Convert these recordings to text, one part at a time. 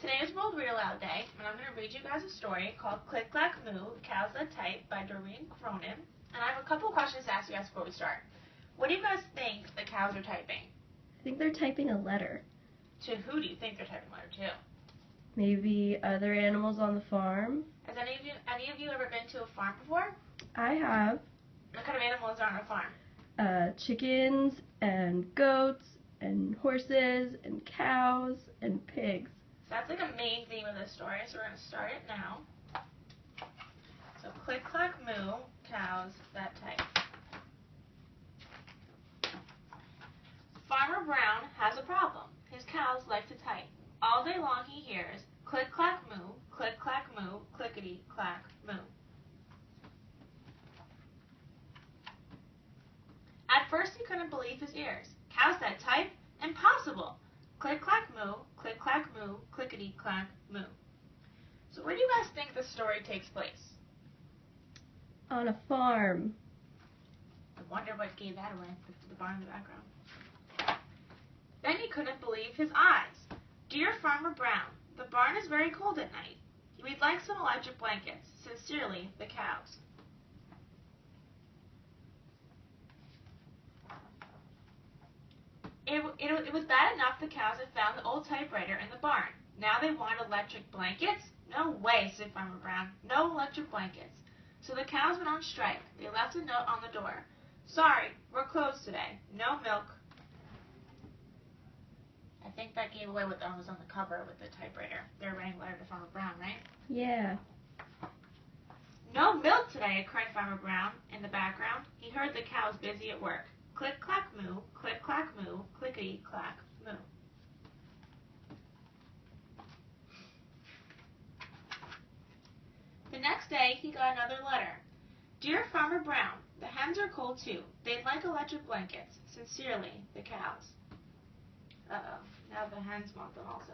Today is World Read Aloud Day, and I'm going to read you guys a story called Click Clack Moo, Cows That Type by Doreen Cronin. And I have a couple of questions to ask you guys before we start. What do you guys think the cows are typing? I think they're typing a letter. To who do you think they're typing a letter to? Maybe other animals on the farm. Has any of you ever been to a farm before? I have. What kind of animals are on a farm? Chickens and goats and horses and cows and pigs. So that's like a main theme of this story, so we're going to start it now. So Click Clack Moo, Cows That Type. Farmer Brown has a problem. His cows like to type. All day long he hears click clack moo, clickety clack moo. At first he couldn't believe his ears. Cows that type? Impossible! Click clack moo, clickety clack moo. So where do you guys think this story takes place? On a farm. I wonder what gave that away, the barn in the background. Then he couldn't believe his eyes. Dear Farmer Brown, the barn is very cold at night. We'd like some electric blankets. Sincerely, the cows. It was bad enough the cows had found the old typewriter in the barn. Now they want electric blankets? No way, said Farmer Brown. No electric blankets. So the cows went on strike. They left a note on the door. Sorry, we're closed today. No milk. I think that gave away what was on the cover with the typewriter. They were writing a letter to Farmer Brown, right? Yeah. No milk today, cried Farmer Brown. In the background, he heard the cows busy at work. Click clack moo, clickety clack moo. The next day he got another letter. Dear Farmer Brown, the hens are cold too. They'd like electric blankets. Sincerely, the cows. Uh-oh, now the hens want them also.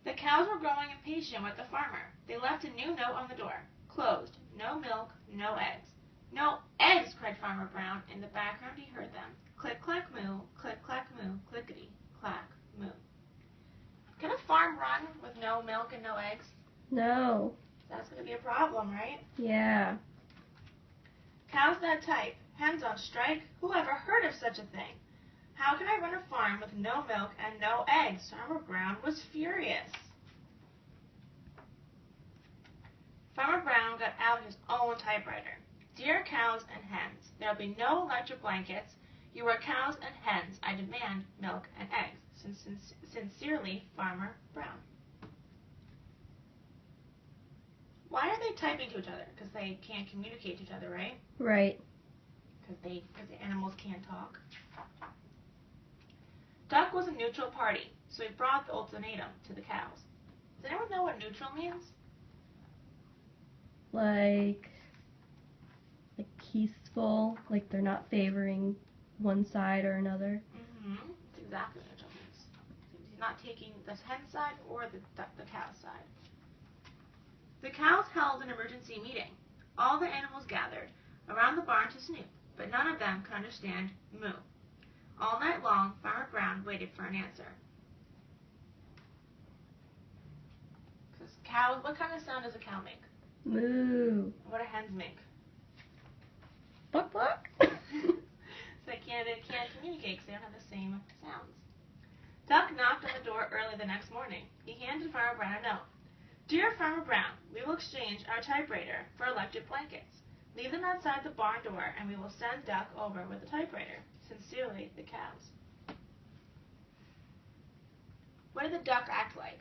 The cows were growing impatient with the farmer. They left a new note on the door. Closed. No milk, no eggs. No eggs, cried Farmer Brown. In the background he heard them. Click clack moo, clickety clack moo. Can a farm run with no milk and no eggs? No. That's going to be a problem, right? Yeah. Cows that type. Hens on strike. Who ever heard of such a thing? How can I run a farm with no milk and no eggs? Farmer Brown was furious. Farmer Brown got out his own typewriter. Dear cows and hens, there will be no electric blankets. You are cows and hens. I demand milk and eggs. Sincerely, Farmer Brown. Why are they typing to each other? Because they can't communicate to each other, right? Right. Because the animals can't talk. Duck was a neutral party, so he brought the ultimatum to the cows. Does anyone know what neutral means? Like peaceful, like they're not favoring one side or another. That's exactly what neutral means. He's not taking the hen side or the cow side. The cows held an emergency meeting. All the animals gathered around the barn to snoop, but none of them could understand moo. All night long, Farmer Brown waited for an answer. Because cows, what kind of sound does a cow make? Moo. What do hens make? Buck buck. So they can't communicate because they don't have the same sounds. Duck knocked on the door early the next morning. He handed Farmer Brown a note. Dear Farmer Brown, we will exchange our typewriter for electric blankets. Leave them outside the barn door and we will send Duck over with the typewriter. Sincerely, the cows. What did the duck act like?